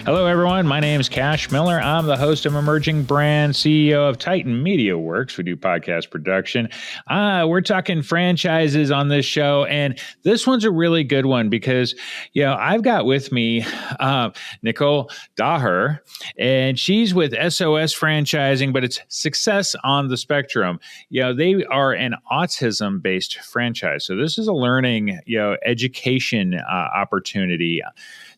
Hello, everyone. My name is Cash Miller. I'm the host of Emerging Brand, CEO of Titan Media Worx. We do podcast production. We're talking franchises on this show, and this one's a really good one because, I've got with me Nichole Daher, and she's with SOS Franchising, but it's Success on the Spectrum. They are an autism-based franchise, so this is a learning, education opportunity.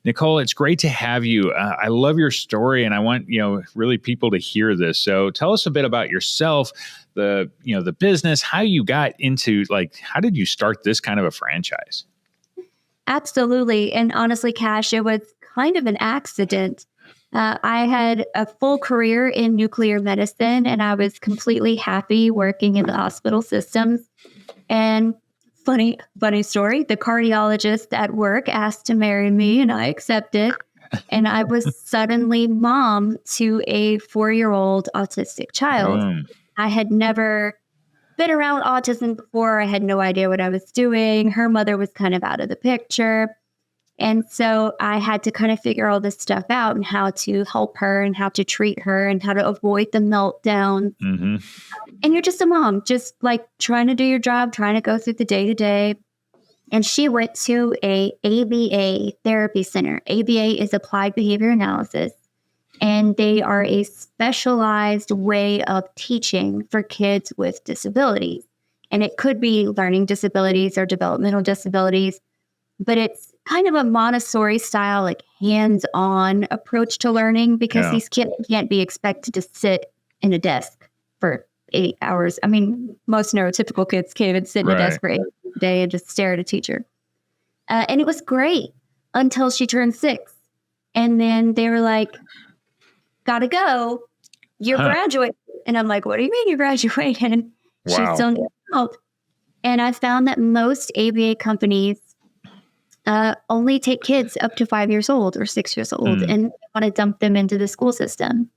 Nichole, it's great to have you. I love your story, and I want really people to hear this. So tell us a bit about yourself, the business, how you got into how did you start this kind of a franchise? Absolutely, and honestly, Cash, it was kind of an accident. I had a full career in nuclear medicine, and I was completely happy working in the hospital systems. And funny story. The cardiologist at work asked to marry me and I accepted. And I was suddenly mom to a 4-year-old autistic child. I had never been around autism before. I had no idea what I was doing. Her mother was kind of out of the picture. And so I had to kind of figure all this stuff out and how to help her and how to treat her and how to avoid the meltdown. Mm-hmm. And you're just a mom, just trying to do your job, trying to go through the day to day. And she went to a ABA therapy center. ABA is Applied Behavior Analysis. And they are a specialized way of teaching for kids with disabilities. And it could be learning disabilities or developmental disabilities, but it's kind of a Montessori style, hands-on approach to learning because these kids can't be expected to sit in a desk for 8 hours. I mean, most neurotypical kids can't even sit in a desk for 8 hours a day and just stare at a teacher. And it was great until she turned 6. And then they were like, gotta go. You're graduating. And I'm like, what do you mean you're graduating? Wow. She's still getting help. And I found that most ABA companies only take kids up to 5 years old or 6 years old and want to dump them into the school system.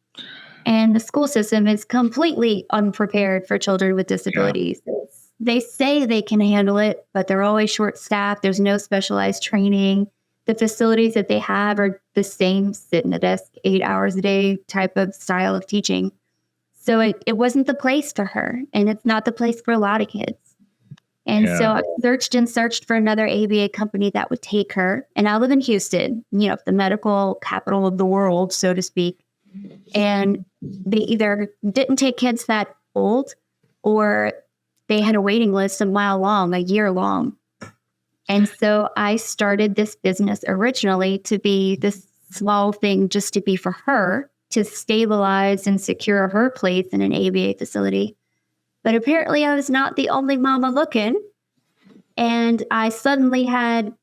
And the school system is completely unprepared for children with disabilities. Yeah. They say they can handle it, but they're always short-staffed. There's no specialized training. The facilities that they have are the same, sit in a desk 8 hours a day type of style of teaching. So it wasn't the place for her, and it's not the place for a lot of kids. And so I searched for another ABA company that would take her. And I live in Houston, the medical capital of the world, so to speak. And they either didn't take kids that old or they had a waiting list a mile long, a year long. And so I started this business originally to be this small thing just to be for her, to stabilize and secure her place in an ABA facility. But apparently I was not the only mama looking. And I suddenly had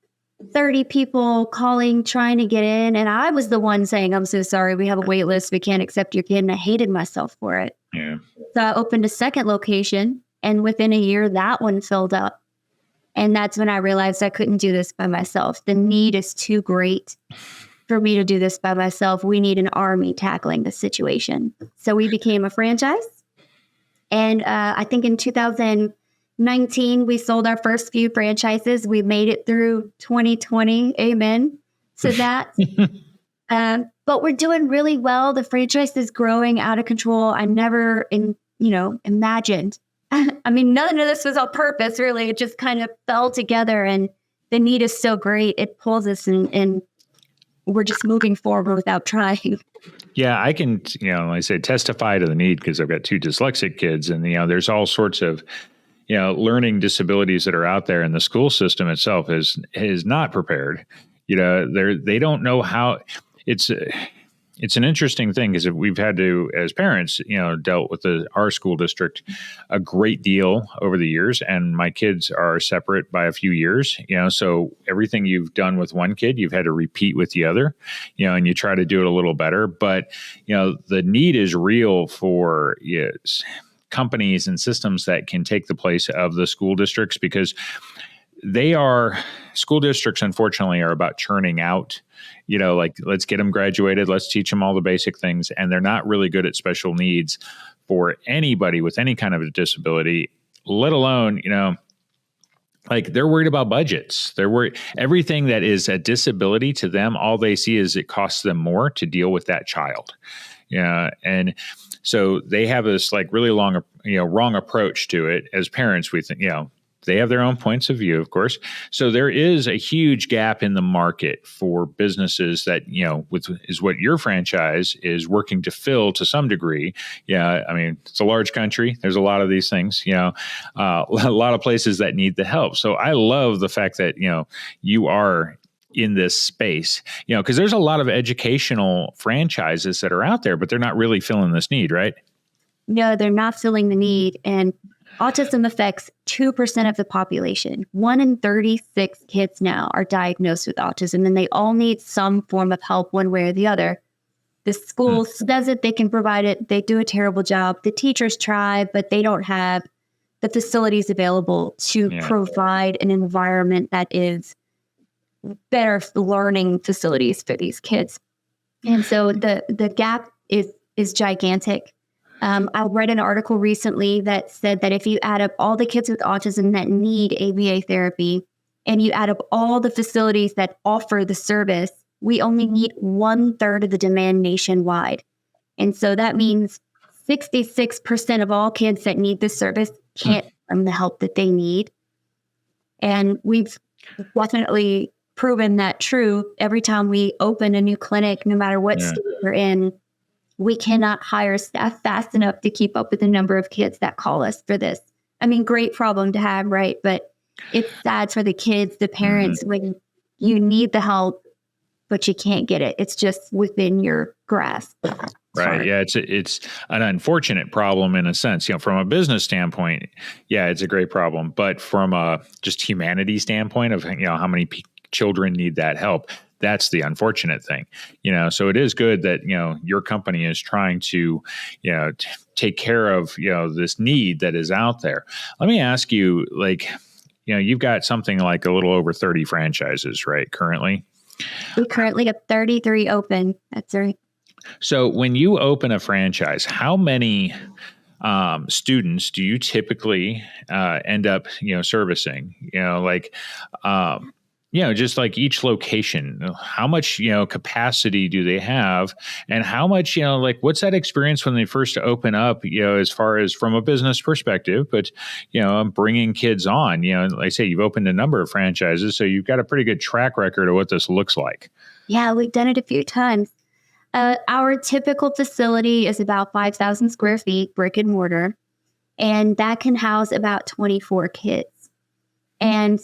30 people calling, trying to get in. And I was the one saying, I'm so sorry, we have a wait list. We can't accept your kid. And I hated myself for it. Yeah. So I opened a second location. And within a year, that one filled up. And that's when I realized I couldn't do this by myself. The need is too great for me to do this by myself. We need an army tackling the situation. So we became a franchise. And I think in 2019, we sold our first few franchises. We made it through 2020. Amen. So that, but we're doing really well. The franchise is growing out of control. I never, imagined. I mean, none of this was on purpose, really. It just kind of fell together, and the need is so great. It pulls us and we're just moving forward without trying. Yeah, I can, I say testify to the need because I've got 2 dyslexic kids, and, there's all sorts of, learning disabilities that are out there, and the school system itself is not prepared. They don't know how. It's an interesting thing because we've had to, as parents, dealt with our school district a great deal over the years, and my kids are separate by a few years, so everything you've done with one kid, you've had to repeat with the other, and you try to do it a little better. But, the need is real for companies and systems that can take the place of the school districts because school districts, unfortunately, are about churning out, let's get them graduated, let's teach them all the basic things. And they're not really good at special needs for anybody with any kind of a disability, let alone, like they're worried about budgets. They're worried everything that is a disability to them. All they see is it costs them more to deal with that child. Yeah. And so they have this like really long, wrong approach to it. As parents, we think, they have their own points of view, of course. So there is a huge gap in the market for businesses that, is what your franchise is working to fill to some degree. Yeah. I mean, it's a large country. There's a lot of these things, a lot of places that need the help. So I love the fact that, you are in this space, because there's a lot of educational franchises that are out there, but they're not really filling this need, right? No, they're not filling the need. And autism affects 2% of the population. 1 in 36 kids now are diagnosed with autism, and they all need some form of help one way or the other. The school says that they can provide it. They do a terrible job. The teachers try, but they don't have the facilities available to provide an environment that is better learning facilities for these kids. And so the gap is gigantic. I read an article recently that said that if you add up all the kids with autism that need ABA therapy and you add up all the facilities that offer the service, we only need 1/3 of the demand nationwide. And so that means 66% of all kids that need this service can't earn the help that they need. And we've definitely proven that true. Every time we open a new clinic, no matter what state we're in, we cannot hire staff fast enough to keep up with the number of kids that call us for this. I mean, great problem to have, right? But it's sad for the kids, the parents, when you need the help, but you can't get it. It's just within your grasp. Right. Yeah. It's an unfortunate problem in a sense, from a business standpoint. Yeah, it's a great problem. But from a just humanity standpoint of, how many children need that help, that's the unfortunate thing, so it is good that, your company is trying to, take care of, this need that is out there. Let me ask you, like, you've got something like a little over 30 franchises, right? Currently. We currently have 33 open. That's right. So when you open a franchise, how many students do you typically end up, servicing? Just like each location, how much, capacity do they have, and how much, what's that experience when they first open up, as far as from a business perspective, but, bringing kids on, like I say, you've opened a number of franchises, so you've got a pretty good track record of what this looks like. Yeah, we've done it a few times. Our typical facility is about 5,000 square feet, brick and mortar, and that can house about 24 kids. And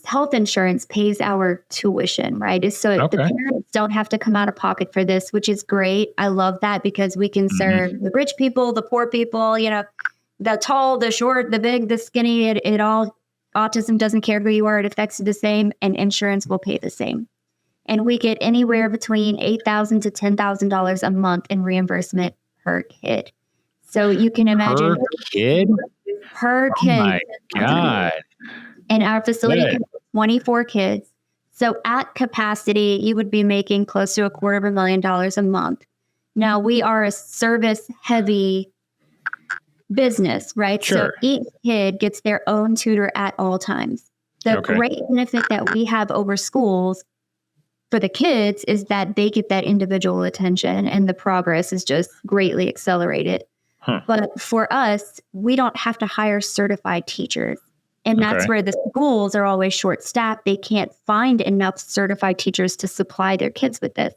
health insurance pays our tuition, right? So the parents don't have to come out of pocket for this, which is great. I love that because we can serve the rich people, the poor people, the tall, the short, the big, the skinny, it all, autism doesn't care who you are. It affects you the same, and insurance will pay the same. And we get anywhere between $8,000 to $10,000 a month in reimbursement per kid. So you can imagine. Per kid? Per kid. Oh my God. And our facility can hold 24 kids. So at capacity, you would be making close to $250,000 a month. Now, we are a service-heavy business, right? Sure. So each kid gets their own tutor at all times. The great benefit that we have over schools for the kids is that they get that individual attention, and the progress is just greatly accelerated. But for us, we don't have to hire certified teachers. And that's where the schools are always short-staffed. They can't find enough certified teachers to supply their kids with this.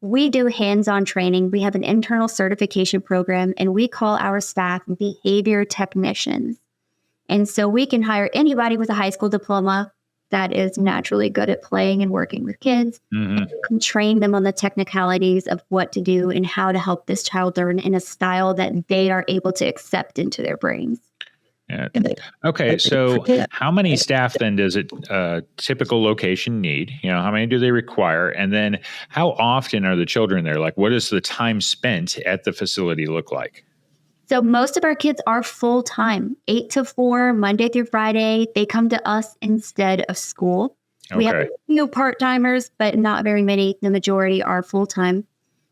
We do hands-on training. We have an internal certification program, and we call our staff behavior technicians. And so we can hire anybody with a high school diploma that is naturally good at playing and working with kids, and train them on the technicalities of what to do and how to help this child learn in a style that they are able to accept into their brains. Yeah. Okay. So how many staff then does a typical location need? How many do they require? And then how often are the children there? Like, what does the time spent at the facility look like? So most of our kids are full-time, 8 to 4, Monday through Friday. They come to us instead of school. We have a few part-timers, but not very many. The majority are full-time.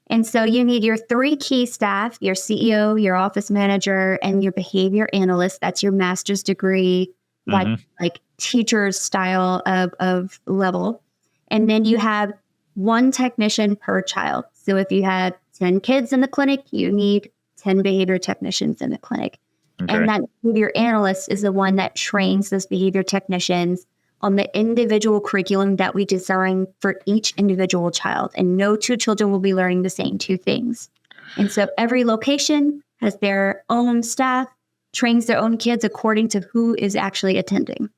And so you need your 3 key staff, your CEO, your office manager, and your behavior analyst. That's your master's degree like hmm teacher's style of level. And then you have one technician per child. So if you have 10 kids in the clinic, you need 10 behavior technicians in the clinic. Okay. And that behavior analyst is the one that trains those behavior technicians on the individual curriculum that we design for each individual child. And no two children will be learning the same two things. And so every location has their own staff, trains their own kids according to who is actually attending.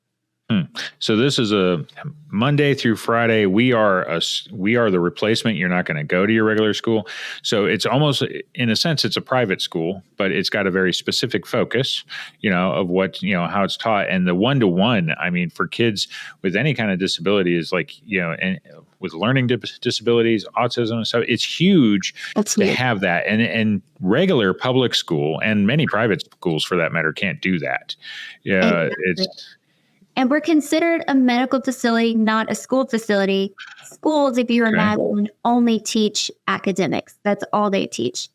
So this is a Monday through Friday. We are the replacement. You're not going to go to your regular school. So it's almost, in a sense, it's a private school, but it's got a very specific focus, of what, how it's taught. And the 1-to-1, I mean, for kids with any kind of disability is like, and with learning disabilities, autism and stuff, it's huge to have that. And regular public school and many private schools for that matter can't do that. Yeah. And we're considered a medical facility, not a school facility. Schools, if you imagine, only teach academics. That's all they teach.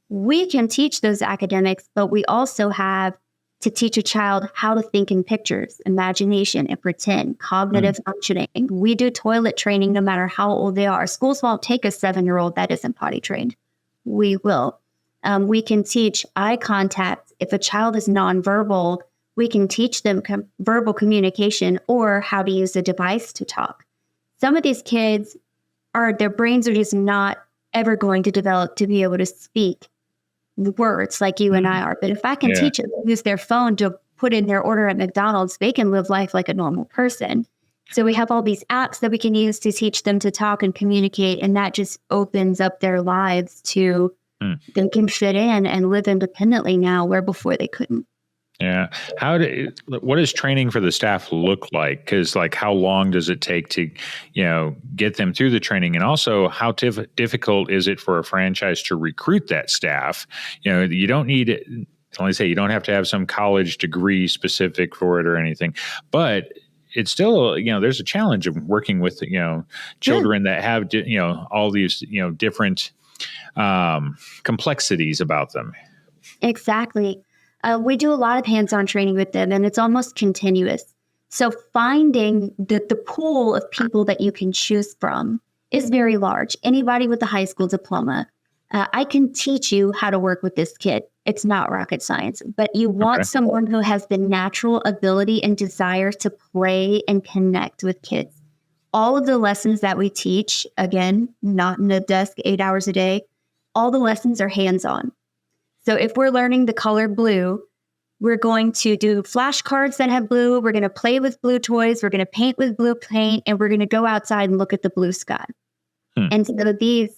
We can teach those academics, but we also have to teach a child how to think in pictures, imagination, and pretend, cognitive functioning. We do toilet training no matter how old they are. Schools won't take a 7-year-old that isn't potty trained. We will. We can teach eye contact. If a child is nonverbal, we can teach them verbal communication or how to use a device to talk. Some of these kids their brains are just not ever going to develop to be able to speak words like you and I are. But if I can teach them to use their phone to put in their order at McDonald's, they can live life like a normal person. So we have all these apps that we can use to teach them to talk and communicate. And that just opens up their lives to they can fit in and live independently now, where before they couldn't. Yeah. What does training for the staff look like? Because how long does it take to, get them through the training? And also how difficult is it for a franchise to recruit that staff? You don't need it. You don't have to have some college degree specific for it or anything, but it's still, there's a challenge of working with, children that have, all these, different complexities about them. Exactly. We do a lot of hands-on training with them, and it's almost continuous. So finding the pool of people that you can choose from is very large. Anybody with a high school diploma, I can teach you how to work with this kid. It's not rocket science, but you want someone who has the natural ability and desire to play and connect with kids. All of the lessons that we teach, again, not in a desk 8 hours a day, all the lessons are hands-on. So if we're learning the color blue, we're going to do flashcards that have blue. We're going to play with blue toys. We're going to paint with blue paint, and we're going to go outside and look at the blue sky. And so these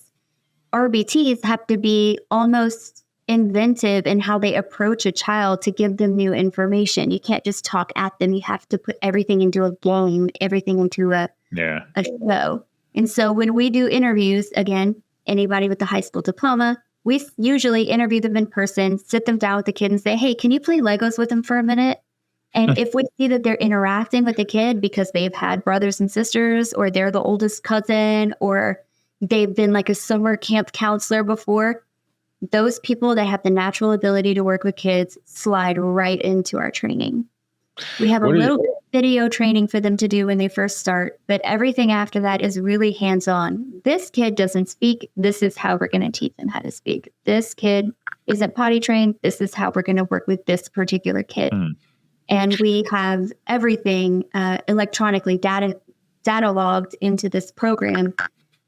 RBTs have to be almost inventive in how they approach a child to give them new information. You can't just talk at them. You have to put everything into a game, everything into a show. And so when we do interviews, again, anybody with a high school diploma, we usually interview them in person, sit them down with the kid and say, hey, can you play Legos with them for a minute? And if we see that they're interacting with the kid because they've had brothers and sisters, or they're the oldest cousin, or they've been like a summer camp counselor before, those people that have the natural ability to work with kids slide right into our training. We have a little bit of video training for them to do when they first start, but everything after that is really hands-on. This kid doesn't speak. This is how we're going to teach them how to speak. This kid isn't potty trained. This is how we're going to work with this particular kid. And we have everything electronically data logged into this program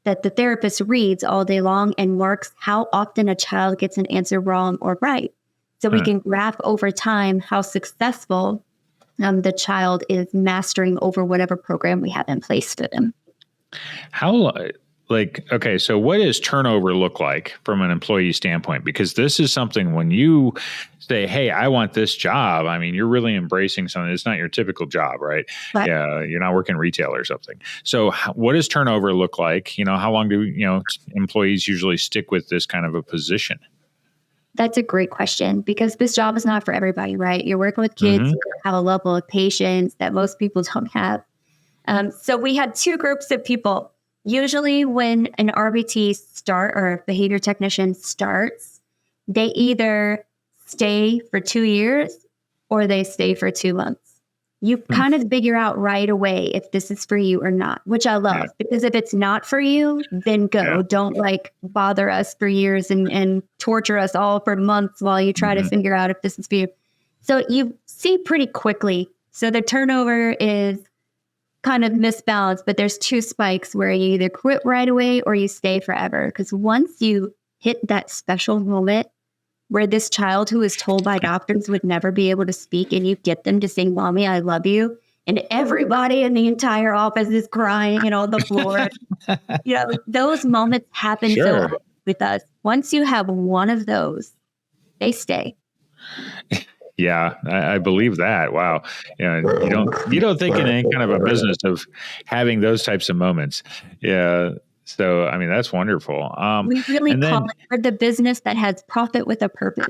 that the therapist reads all day long and marks how often a child gets an answer wrong or right. So we can graph over time how successful the child is mastering over whatever program we have in place for them. So what does turnover look like from an employee standpoint? Because this is something when you say, hey, I want this job, I mean, you're really embracing something. It's not your typical job, right? But, yeah, you're not working retail or something. So what does turnover look like? How long do employees usually stick with this kind of a position? That's a great question, because this job is not for everybody, right? You're working with kids who have a level of patience that most people don't have. So we had two groups of people. Usually when an RBT or a behavior technician starts, they either stay for 2 years or they stay for 2 months. You kind of figure out right away if this is for you or not, which I love, because if it's not for you, then go. Yeah. Don't like bother us for years and torture us all for months while you try to figure out if this is for you. So you see pretty quickly. So the turnover is kind of misbalanced, but there's 2 spikes where you either quit right away or you stay forever. Because once you hit that special moment where this child who is told by doctors would never be able to speak, and you get them to say, "Mommy, I love you," and everybody in the entire office is crying and on the floor. Those moments happen so often with us. Once you have one of those, they stay. Yeah, I believe that. Wow. Yeah, you don't think in any kind of a business of having those types of moments. Yeah. So, I mean, that's wonderful. We really And call then, it for the business that has profit with a purpose,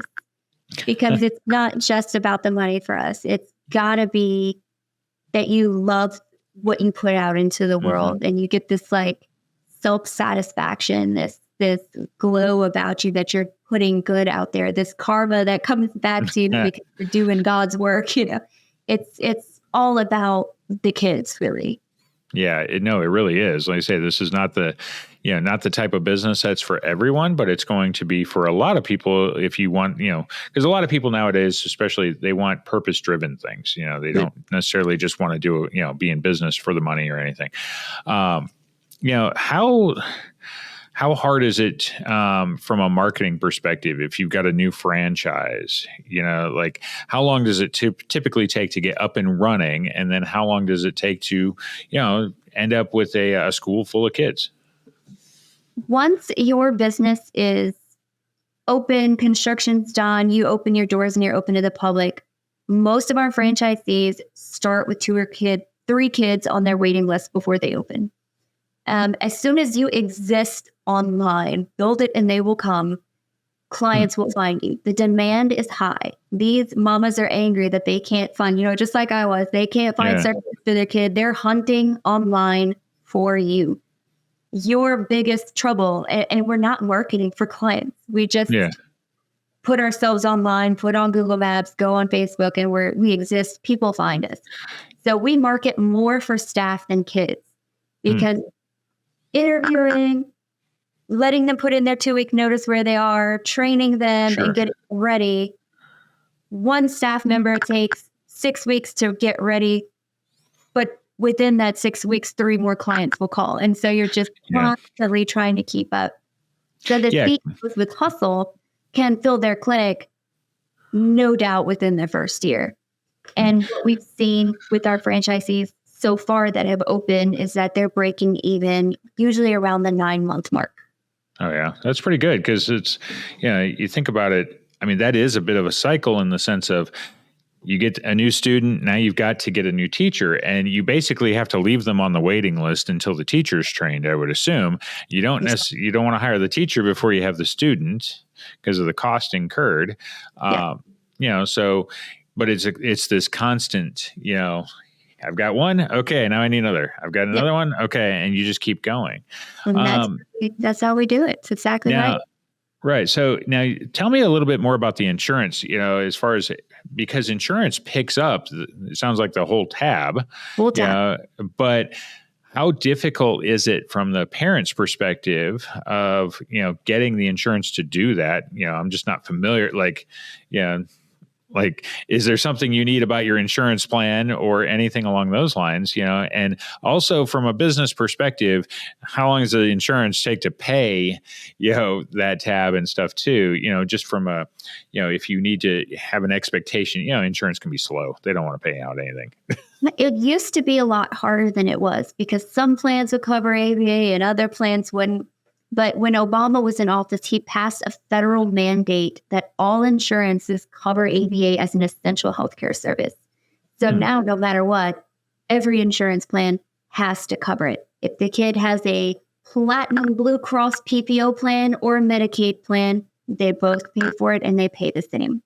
because it's not just about the money for us. It's got to be that you love what you put out into the world, and you get this like self-satisfaction, this glow about you that you're putting good out there, this karma that comes back to you because you're doing God's work. It's all about the kids, really. yeah, it really is. Like I say, this is not the type of business that's for everyone, but it's going to be for a lot of people if you want, because a lot of people nowadays, especially, they want purpose-driven things. They don't necessarily just want to do, be in business for the money or anything. How hard is it from a marketing perspective if you've got a new franchise? Like how long does it typically take to get up and running? And then how long does it take to, end up with a school full of kids? Once your business is open, construction's done, you open your doors and you're open to the public, most of our franchisees start with 2 or 3 kids on their waiting list before they open. As soon as you exist online, build it and they will come. Clients will find you. The demand is high. These mamas are angry that they can't find, just like I was, they can't find services for their kid. They're hunting online for you. Your biggest trouble, and we're not marketing for clients. We just put ourselves online, put on Google Maps, go on Facebook, and we exist. People find us. So we market more for staff than kids, because interviewing, letting them put in their 2-week notice where they are, training them and getting ready. One staff member takes 6 weeks to get ready, but within that 6 weeks, 3 more clients will call. And so you're just constantly trying to keep up. So the CEOs with hustle can fill their clinic, no doubt, within their first year. And what we've seen with our franchisees so far that have opened is that they're breaking even usually around the 9-month mark. Oh yeah, that's pretty good, because it's, you think about it. I mean, that is a bit of a cycle in the sense of you get a new student, now you've got to get a new teacher, and you basically have to leave them on the waiting list until the teacher's trained, I would assume. You don't want to hire the teacher before you have the student because of the cost incurred. So, but it's this constant, I've got one. Okay. Now I need another. I've got another one. Okay. And you just keep going. And that's how we do it. It's exactly right. Right. So now tell me a little bit more about the insurance, as far as, because insurance picks up, it sounds like the whole tab. Full tab. But how difficult is it from the parent's perspective of, getting the insurance to do that? I'm just not familiar. Like, is there something you need about your insurance plan or anything along those lines, and also from a business perspective, how long does the insurance take to pay, that tab and stuff too, just from a, if you need to have an expectation, insurance can be slow. They don't want to pay out anything. It used to be a lot harder than it was, because some plans would cover ABA and other plans wouldn't. But when Obama was in office, he passed a federal mandate that all insurances cover ABA as an essential healthcare service. So now, no matter what, every insurance plan has to cover it. If the kid has a Platinum Blue Cross PPO plan or a Medicaid plan, they both pay for it and they pay the same.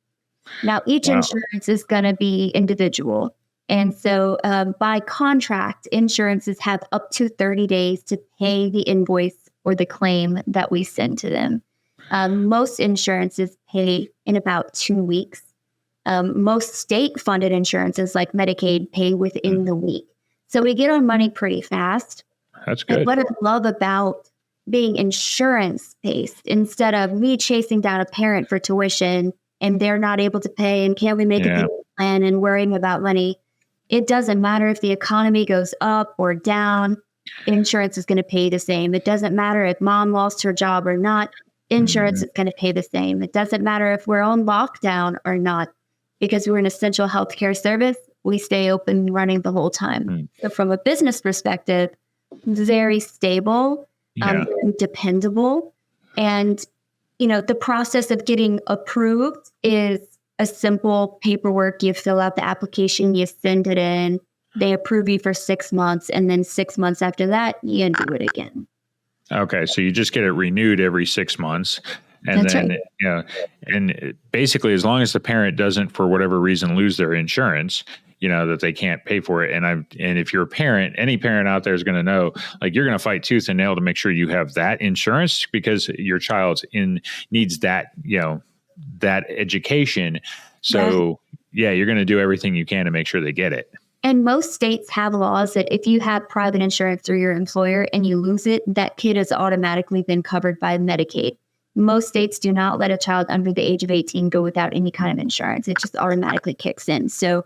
Now, each insurance is going to be individual. And so by contract, insurances have up to 30 days to pay the invoice or the claim that we send to them. Most insurances pay in about 2 weeks. Most state-funded insurances like Medicaid pay within the week. So we get our money pretty fast. That's good. And what I love about being insurance-based, instead of me chasing down a parent for tuition and they're not able to pay and can we make a payment plan and worrying about money, it doesn't matter if the economy goes up or down, insurance is going to pay the same. It doesn't matter if mom lost her job or not, insurance is going to pay the same. It doesn't matter if we're on lockdown or not, because we're an essential healthcare service, we stay open and running the whole time. So from a business perspective, very stable, dependable. And, the process of getting approved is a simple paperwork. You fill out the application, you send it in, they approve you for 6 months. And then 6 months after that, you do it again. Okay. So you just get it renewed every 6 months. And That's then, right. And basically, as long as the parent doesn't, for whatever reason, lose their insurance, that they can't pay for it. And if you're a parent, any parent out there is going to know, like, you're going to fight tooth and nail to make sure you have that insurance because your child's needs that, that education. So you're going to do everything you can to make sure they get it. And most states have laws that if you have private insurance through your employer and you lose it, that kid is automatically then covered by Medicaid. Most states do not let a child under the age of 18 go without any kind of insurance. It just automatically kicks in. So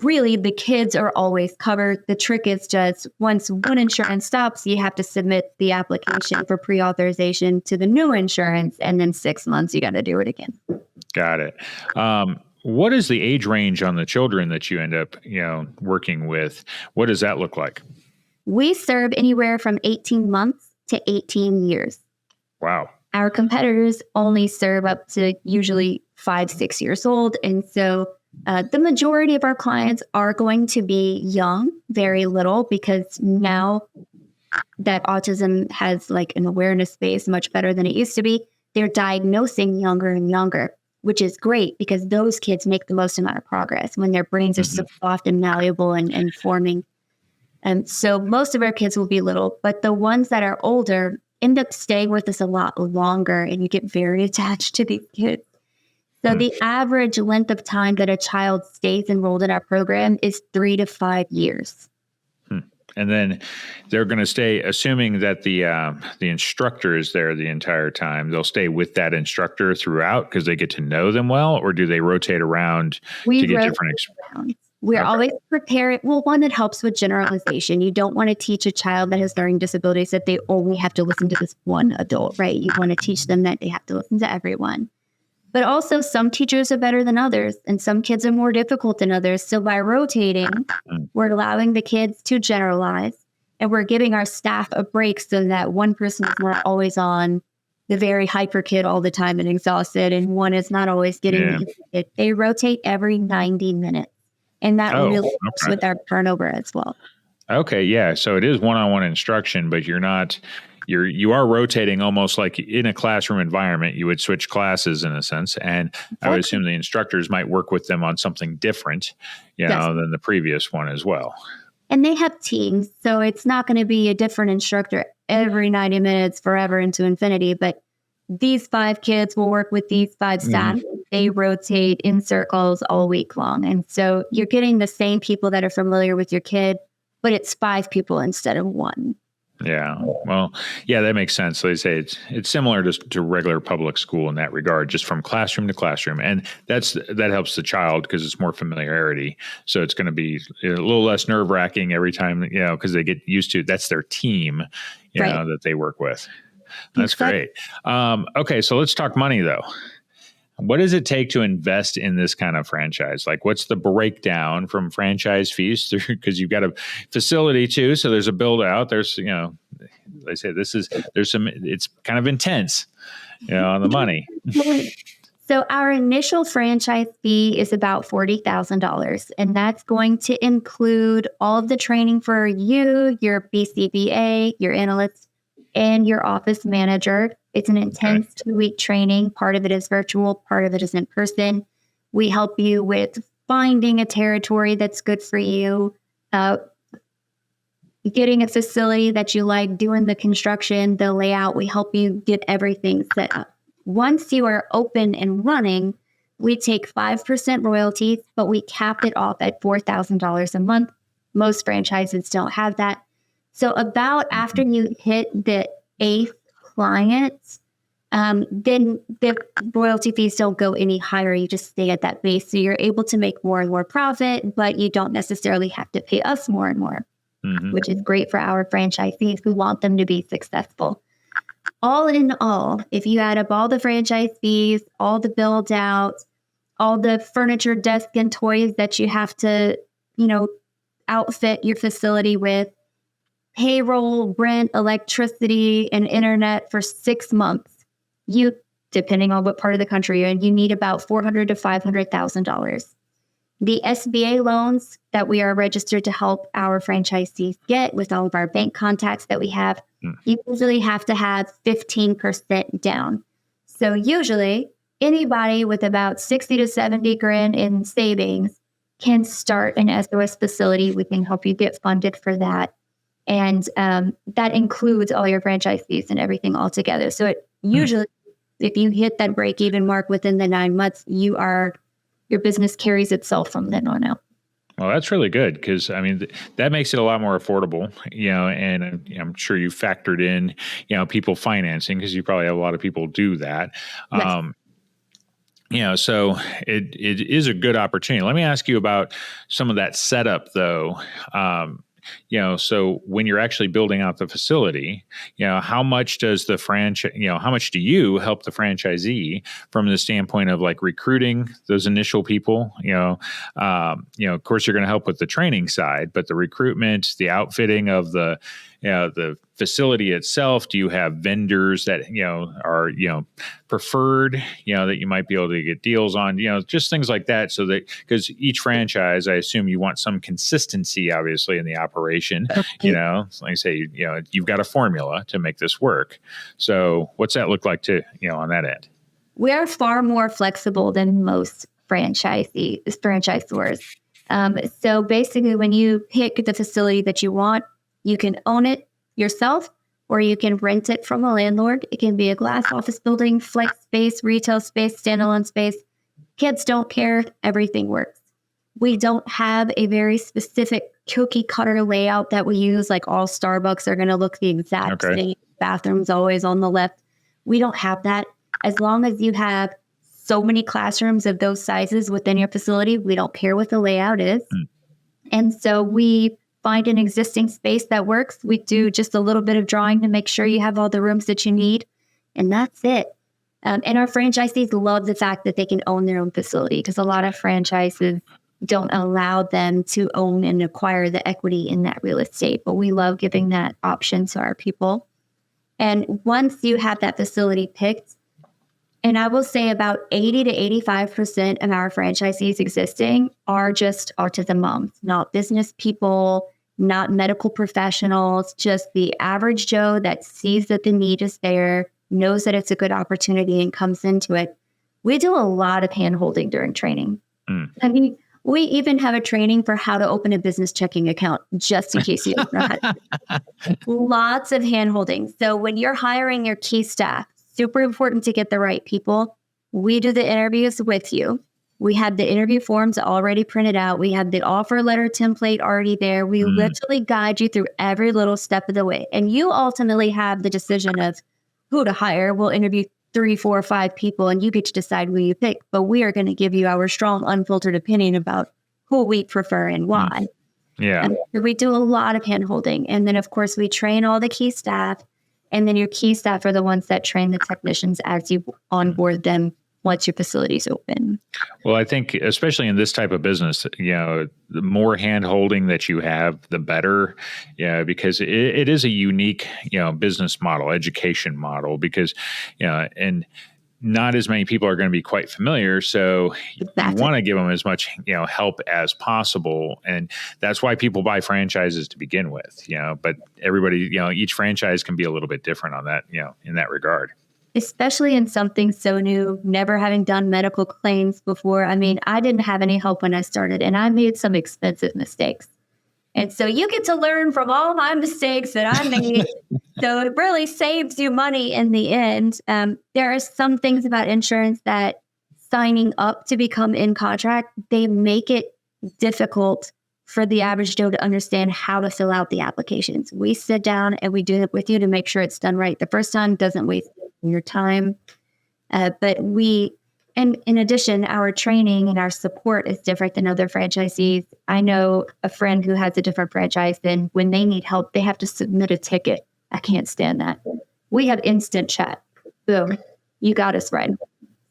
really, the kids are always covered. The trick is just once one insurance stops, you have to submit the application for pre-authorization to the new insurance. And then 6 months, you got to do it again. Got it. What is the age range on the children that you end up, working with? What does that look like? We serve anywhere from 18 months to 18 years. Wow. Our competitors only serve up to usually 5-6 years old. And so the majority of our clients are going to be young, very little, because now that autism has like an awareness base much better than it used to be, they're diagnosing younger and younger, which is great because those kids make the most amount of progress when their brains are so soft and malleable and forming. And so most of our kids will be little, but the ones that are older end up staying with us a lot longer, and you get very attached to these kids. So the average length of time that a child stays enrolled in our program is 3 to 5 years. And then they're going to stay, assuming that the instructor is there the entire time, they'll stay with that instructor throughout because they get to know them well, or do they rotate around to get different experiences? We're always preparing. Well, one, that helps with generalization. You don't want to teach a child that has learning disabilities that they only have to listen to this one adult, right? You want to teach them that they have to listen to everyone. But also some teachers are better than others and some kids are more difficult than others. So by rotating, we're allowing the kids to generalize and we're giving our staff a break so that one person is not always on the very hyper kid all the time and exhausted, and one is not always getting it. They rotate every 90 minutes. And that really helps with our turnover as well. Okay, yeah. So it is one-on-one instruction, but you are rotating almost like in a classroom environment. You would switch classes in a sense, and I would assume the instructors might work with them on something different, than the previous one as well. And they have teams, so it's not going to be a different instructor every 90 minutes forever into infinity, but these 5 kids will work with these 5 staff. They rotate in circles all week long. And so you're getting the same people that are familiar with your kid, but it's 5 people instead of 1. Yeah. Well, yeah, that makes sense. So they say it's similar to regular public school in that regard, just from classroom to classroom. And that helps the child because it's more familiarity. So it's going to be a little less nerve wracking every time, because they get used to, that's their team, that they work with. That's great. Okay. So let's talk money though. What does it take to invest in this kind of franchise? Like, what's the breakdown from franchise fees through? Because you've got a facility too, so there's a build out. There's, they say it's kind of intense, on the money. So our initial franchise fee is about $40,000, and that's going to include all of the training for you, your BCBA, your analyst, and your office manager. It's an intense 2-week training. Part of it is virtual, part of it is in person. We help you with finding a territory that's good for you, getting a facility that you like, doing the construction, the layout. We help you get everything set up. Once you are open and running, We take 5% royalties, but we cap it off at $4,000 a month. Most franchises don't have that. So about after you hit the 8th client, then the royalty fees don't go any higher. You just stay at that base. So you're able to make more and more profit, but you don't necessarily have to pay us more and more, which is great for our franchisees who want them to be successful. All in all, if you add up all the franchise fees, all the build out, all the furniture, desk, and toys that you have to, outfit your facility with, payroll, rent, electricity, and internet for 6 months, you, depending on what part of the country you're in, you need about $400,000 to $500,000. The SBA loans that we are registered to help our franchisees get with all of our bank contacts that we have, you usually have to have 15% down. So usually anybody with about 60 to 70 grand in savings can start an SOS facility. We can help you get funded for that. And that includes all your franchise fees and everything all together. So it usually, if you hit that break-even mark within the 9 months, your business carries itself from then on out. Well, that's really good because, that makes it a lot more affordable, and I'm sure you factored in, people financing because you probably have a lot of people do that. Yes. So it is a good opportunity. Let me ask you about some of that setup, though. So when you're actually building out the facility, how much does the franchise, how much do you help the franchisee from the standpoint of like recruiting those initial people? Of course, you're going to help with the training side, but the recruitment, the outfitting of the facility itself, do you have vendors that, are, preferred, that you might be able to get deals on, just things like that. So that, because each franchise, I assume you want some consistency, obviously, in the operation, Okay. like I say, you've got a formula to make this work. So what's that look like to, on that end? We are far more flexible than most franchisors. So basically, when you pick the facility that you want, you can own it yourself, or you can rent it from a landlord. It can be a glass office building, flex space, retail space, standalone space. Kids don't care. Everything works. We don't have a very specific cookie cutter layout that we use, like all Starbucks are going to look the exact same. Bathrooms always on the left. We don't have that. As long as you have so many classrooms of those sizes within your facility, we don't care what the layout is. And so we find an existing space that works. We do just a little bit of drawing to make sure you have all the rooms that you need. And that's it. And our franchisees love the fact that they can own their own facility, because a lot of franchises don't allow them to own and acquire the equity in that real estate. But we love giving that option to our people. And once you have that facility picked, and I will say about 80 to 85% of our franchisees existing are just autism moms, not business people, not medical professionals, just the average Joe that sees that the need is there, knows that it's a good opportunity and comes into it. We do a lot of hand-holding during training. We even have a training for how to open a business checking account, just in case you don't know how to do it. Lots of hand-holding. So when you're hiring your key staff, super important to get the right people. We do the interviews with you. We have the interview forms already printed out. We have the offer letter template already there. We literally guide you through every little step of the way. And you ultimately have the decision of who to hire. We'll interview 3, 4, 5 people, and you get to decide who you pick. But we are going to give you our strong, unfiltered opinion about who we prefer and why. Yeah. We do a lot of hand-holding. And then, of course, we train all the key staff. And then your key staff are the ones that train the technicians as you onboard them once your facility's open. Well, I think especially in this type of business, the more hand holding that you have, the better. Because it is a unique, business model, education model, because, and not as many people are going to be quite familiar. So you want to give them as much, help as possible. And that's why people buy franchises to begin with, but everybody, each franchise can be a little bit different on that, in that regard. Especially in something so new, never having done medical claims before. I mean, I didn't have any help when I started, and I made some expensive mistakes. And so you get to learn from all my mistakes that I made. So it really saves you money in the end. There are some things about insurance that signing up to become in contract, they make it difficult for the average Joe to understand how to fill out the applications. We sit down and we do it with you to make sure it's done right the first time, doesn't waste your time. And in addition, our training and our support is different than other franchisees. I know a friend who has a different franchise, and when they need help, they have to submit a ticket. I can't stand that. We have instant chat. Boom, you got us right.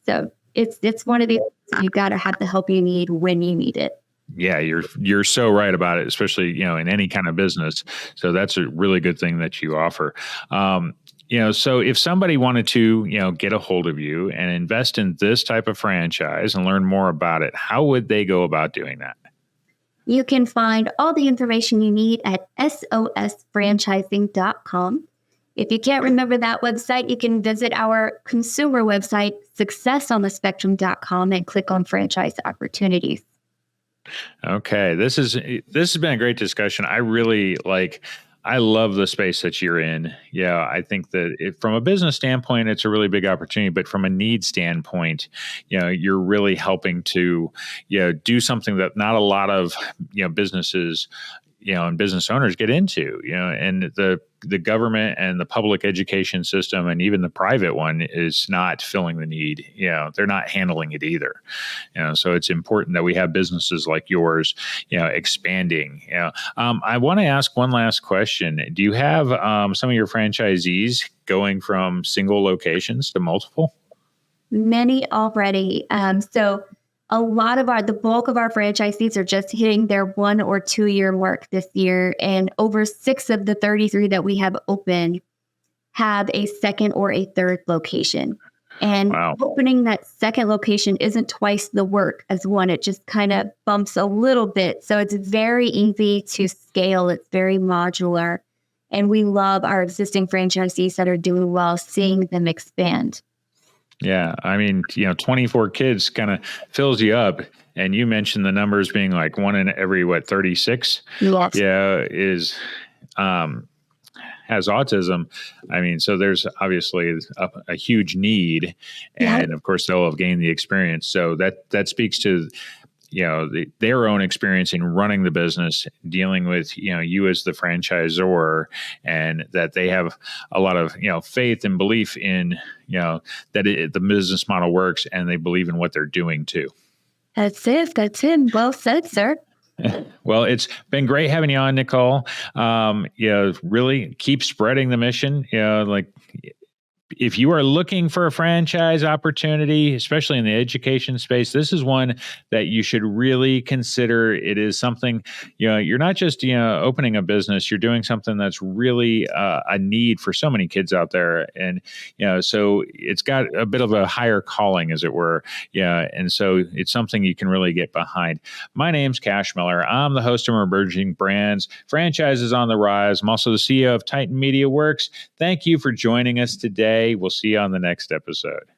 So it's one of these, you got to have the help you need when you need it. Yeah, you're so right about it, especially, in any kind of business. So that's a really good thing that you offer. So if somebody wanted to, get a hold of you and invest in this type of franchise and learn more about it, how would they go about doing that? You can find all the information you need at sosfranchising.com. If you can't remember that website, you can visit our consumer website, successonthespectrum.com, and click on franchise opportunities. Okay, this has been a great discussion. I love the space that you're in. Yeah, I think that from a business standpoint, it's a really big opportunity, but from a need standpoint, you're really helping to, do something that not a lot of, businesses, and business owners get into, and the government and the public education system and even the private one is not filling the need. They're not handling it either. So it's important that we have businesses like yours, expanding. I want to ask one last question. Do you have some of your franchisees going from single locations to multiple? Many already. So a lot of the bulk of our franchisees are just hitting their 1 or 2 year mark this year. And over 6 of the 33 that we have open have a second or a third location. And Opening that second location isn't twice the work as one. It just kind of bumps a little bit. So it's very easy to scale. It's very modular. And we love our existing franchisees that are doing well, seeing them expand. Yeah. I mean, 24 kids kind of fills you up. And you mentioned the numbers being like 1 in every, 36? Yes. Yeah. Has autism. I mean, so there's obviously a huge need. And of course, they'll have gained the experience. So that speaks to, their own experience in running the business, dealing with, you as the franchisor, and that they have a lot of, faith and belief in, that the business model works, and they believe in what they're doing too. That's it. Well said, sir. Well, it's been great having you on, Nichole. Really keep spreading the mission. If you are looking for a franchise opportunity, especially in the education space, this is one that you should really consider. It is something, you're not just, opening a business, you're doing something that's really a need for so many kids out there. And, so it's got a bit of a higher calling, as it were. Yeah. And so it's something you can really get behind. My name's Cash Miller. I'm the host of Emerging Brands, Franchises on the Rise. I'm also the CEO of Titan Media Worx. Thank you for joining us today. We'll see you on the next episode.